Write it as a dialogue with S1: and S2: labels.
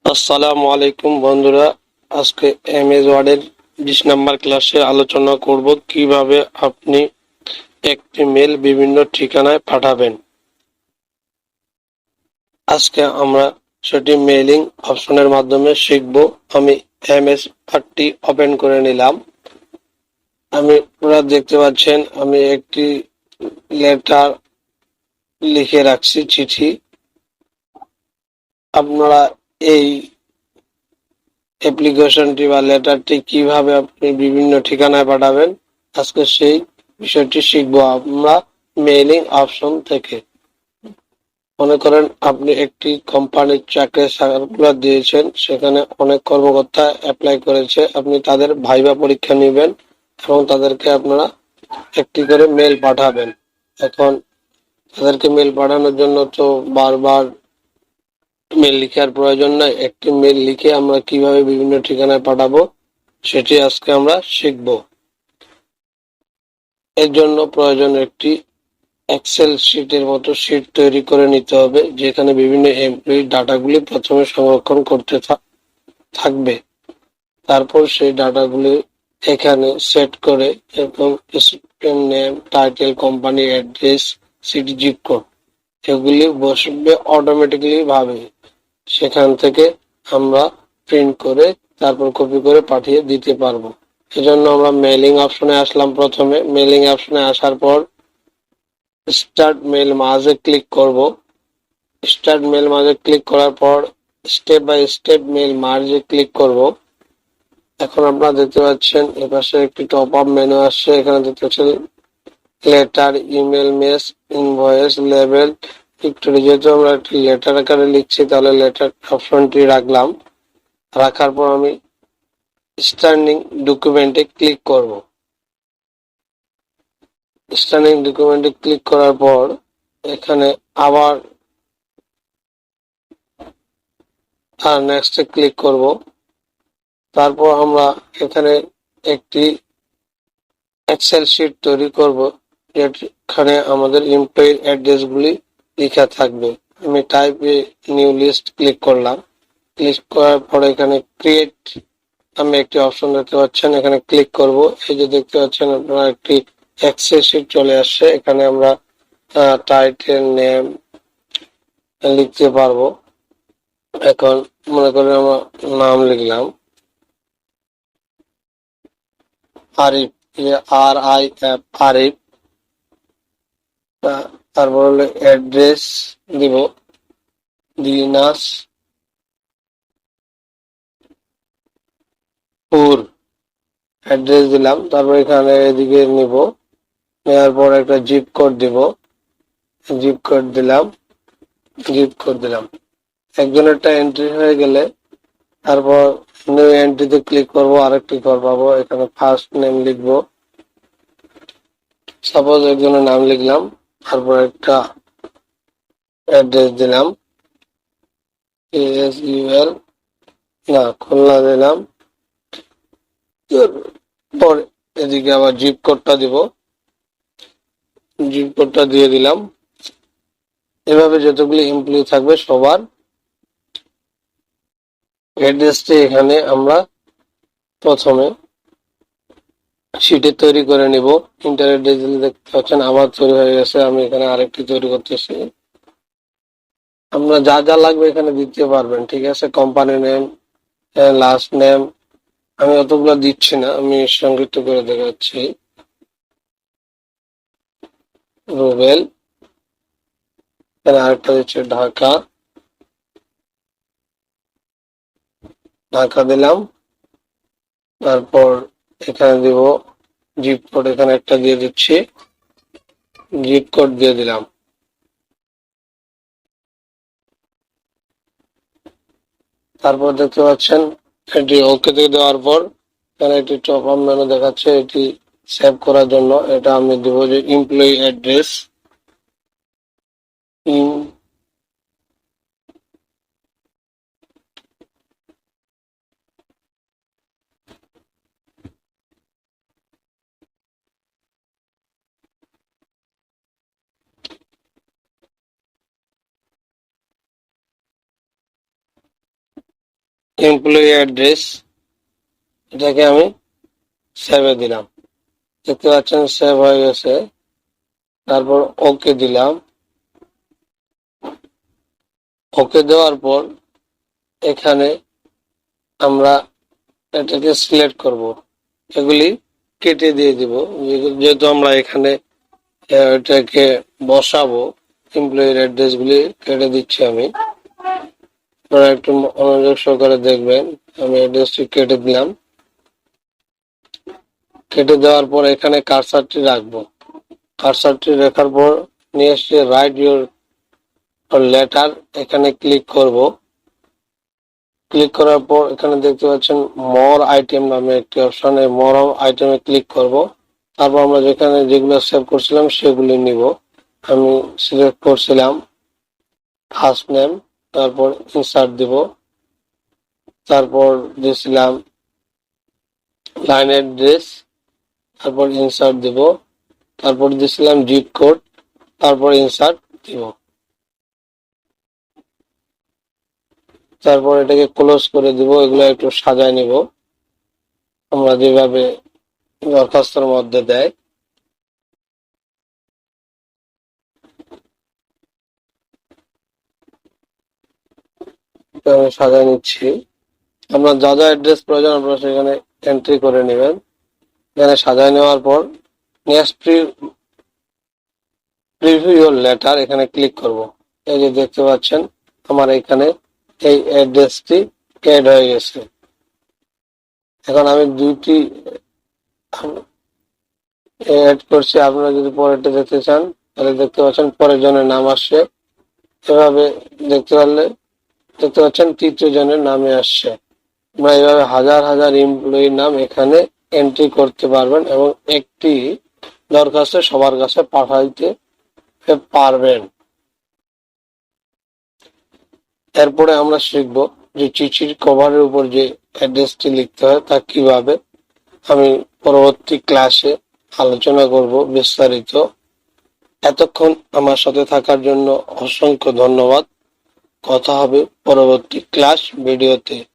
S1: আসসালামু আলাইকুম বন্ধুরা, আজকে এমএস ওয়ার্ডের 20 নম্বর ক্লাসে আলোচনা করব কিভাবে আপনি একটি মেল বিভিন্ন ঠিকানায় পাঠাবেন। আজকে আমরা সেটি মেইলিং অপশনের মাধ্যমে শিখব। আমি এমএস ওয়ার্ডটি ওপেন করে নিলাম। আপনারা দেখতে পাচ্ছেন আমি একটি লেটার লিখে রাখছি, চিঠি। আপনারা এই অ্যাপ্লিকেশনটি বা লেটারটি কিভাবে আপনি বিভিন্ন ঠিকানায় পাঠাবেন, আজকে সেই বিষয়টি শিখবো আমরা মেইলিং অপশন থেকে। মনে করেন আপনি একটি কোম্পানির চাকরির সার্কুলার দিয়েছেন, সেখানে অনেক কর্মকর্তা অ্যাপ্লাই করেছে, আপনি তাদের ভাইবা পরীক্ষা নেবেন এবং তাদেরকে আপনারা একটি করে মেল পাঠাবেন। এখন তাদেরকে মেল পাঠানোর জন্য তো বারবার মেল লিখার প্রয়োজন নাই। একটি মেল লিখে আমরা কিভাবে বিভিন্ন ঠিকানায় পাঠাবো সেটি আজকে আমরা শিখব। এর জন্য প্রয়োজন একটি এক্সেল শিটের মতো শিট তৈরি করে নিতে হবে, যেখানে বিভিন্ন এমপ্লয়ি ডাটাগুলি প্রথমে সংরক্ষণ করতে থাকবে। তারপর সেই ডাটাগুলি এখানে সেট করে এবং student name, title, company address, city, zip code এগুলি বসবে অটোমেটিক্যালি ভাবে। সেখান থেকে আমরা প্রিন্ট করে তারপর কপি করে পাঠিয়ে দিতে পারবো। এজন্য আমরা মেইলিং অপশনে আসলাম। প্রথমে মেইলিং অপশনে আসার পর স্টার্ট মেল মাঝে ক্লিক করব। স্টার্ট মেল মাঝে ক্লিক করার পর স্টেপ বাই স্টেপ মেল মার্জে ক্লিক করব। এখন আপনারা দেখতে পাচ্ছেন এপাশে একটি টপ আপ মেনু আসছে। এখানে দেখতে পাচ্ছেন letter, email, message, invoice, label, ভিক্টোরি। যেহেতু আমরা একটি লেটার আকারে লিখছি, তাহলে লেটার অপশনটি রাখলাম। রাখার পর আমি স্ট্যান্ডিং ডকুমেন্টে ক্লিক করব। স্ট্যান্ডিং ডকুমেন্টে ক্লিক করার পর এখানে আবার নেক্সটে ক্লিক করব। তারপর আমরা এখানে একটি এক্সেল শিট তৈরি করব, যেখানে আমাদের এমপ্লয়ির অ্যাড্রেসগুলি লেখা থাকবে। আমি type a new list click করলাম। ক্লিক করার পরে এখানে ক্রিয়েট আমি একটি অপশন দেখতে পাচ্ছেন, এখানে ক্লিক করব। এই যে দেখতে পাচ্ছেন আপনারা একটি এক্সেল শিট চলে আসছে। এখানে আমরা টাইটেল, নেম লিখতে পারবো। এখন মনে করেন আমরা নাম লিখলাম আরিফ, ARIF, আরিফ। তারপর হলো অ্যাড্রেস দিব দিনাজপুর, অ্যাড্রেস দিলাম। তারপর এখানে এদিকে নিব, নেওয়ার পর একটা জিপ কোড দিব, জিপ কোড দিলাম, জিপ কোড দিলাম। একজনেরটা এন্ট্রি হয়ে গেলে তারপর নিউ এন্ট্রিতে ক্লিক করব, আরেকটি ঘর পাবো। এখানে ফার্স্ট নেম লিখবো, সাপোজ একজনের নাম লিখলাম। তারপর একটা অ্যাড্রেস দিলাম, ASUL না খুলনা দিলাম। পর এদিকে আবার জিপ কোডটা দিব, জিপ কোডটা দিয়ে দিলাম। এভাবে যতগুলি এমপ্লয়ি থাকবে সবার অ্যাড্রেসটি এখানে আমরা প্রথমে শিটে তৈরি করে নিব। ইন্টারনেট ডিজিটাল দেখতে পাচ্ছেন আবার তৈরি হয়ে গেছে। আমি এখানে আরেকটি তৈরি করতেছি। আপনারা যা যা লাগবে এখানে দিতে পারবেন, ঠিক আছে। কোম্পানি নেম, লাস্ট নেম, আমি অতগুলো দিচ্ছি না, আমি সংক্ষিপ্ত করে দেখাচ্ছি। রুবেল, এখানে আরেকটা দিচ্ছি ঢাকা, ঢাকা দিলাম। তারপর এখানে দিব জিপ কোড, এখানে একটা দিয়ে দিচ্ছি, জিপ কোড দিয়ে দিলাম। তারপর দেখতে পাচ্ছেন এটি ওকে দিয়ে দেওয়ার পর এখানে একটি টপ আপ মেনু দেখাচ্ছে, এটি সেভ করার জন্য এটা আমি দেবো যে এমপ্লয়ি অ্যাড্রেস, এমপ্লয়ি অ্যাড্রেস, এটাকে আমি সেভে দিলাম। দেখতে পাচ্ছেন সেভ হয়ে গেছে। তারপর ওকে দিলাম। ওকে দেওয়ার পর এখানে আমরা এটাকে সিলেক্ট করব, এগুলি কেটে দিয়ে দিব। যেহেতু আমরা এখানে এটাকে বসাবো, এমপ্লয়ির অ্যাড্রেস গুলি কেটে দিচ্ছি আমি। আপনারা একটু মনোযোগ সহকারে দেখবেন। আমি অ্যাড্রেসটি কেটে দিলাম। কেটে দেওয়ার পর এখানে কার্সারটি রাখবো। কার্সারটি রাখার পর নিয়ে এসে রাইট ইউর লেটার, এখানে ক্লিক করব। ক্লিক করার পর এখানে দেখতে পাচ্ছেন মোর আইটেম নামে একটি অপশন, এই মোর আইটেমে ক্লিক করব। তারপর আমরা যেখানে যেগুলো সেভ করছিলাম সেগুলি নিব। আমি সিলেক্ট করছিলাম ফার্স্ট নেম, তারপর ইনসার্ট দিব। তারপর দিয়েছিলাম লাইন অ্যাড্রেস, তারপর ইনসার্ট দিব। তারপর দিয়েছিলাম জিপ কোড, তারপর ইনসার্ট দিব। তারপর এটাকে ক্লোজ করে দিব। এগুলো একটু সাজায় নিব আমরা যেভাবে দরখাস্তের মধ্যে দেয়। আমি সাজায় নিচ্ছি। আপনার যা যা অ্যাড্রেস প্রয়োজন আপনারা সেখানে এন্ট্রি করে নেবেন। এখানে সাজায় নেওয়ার পর নেক্সট প্রিভিউ ইওর লেটার, এখানে ক্লিক করব। এই যে দেখতে পাচ্ছেন আমার এখানে এই অ্যাড্রেসটি অ্যাড হয়ে গেছে। এখন আমি দুইটি অ্যাড করছি। আপনারা যদি পরেরটা দেখতে চান তাহলে দেখতে পাচ্ছেন পরের জনের নাম আসছে। এভাবে দেখতে পাচ্ছেন তৃতীয় জনের নামে আসছে। আমরা এইভাবে হাজার হাজার এমপ্লয়ির নাম এখানে এন্ট্রি করতে পারবেন এবং একটি দরখাস্ত সবার কাছে পাঠাইতে পারবেন। এরপরে আমরা শিখব যে চিঠির কভারের উপর যে অ্যাড্রেসটি লিখতে হয় তা কিভাবে। আমি পরবর্তী ক্লাসে আলোচনা করব বিস্তারিত। এতক্ষণ আমার সাথে থাকার জন্য অসংখ্য ধন্যবাদ। কথা হবে পরবর্তী ক্লাস ভিডিওতে।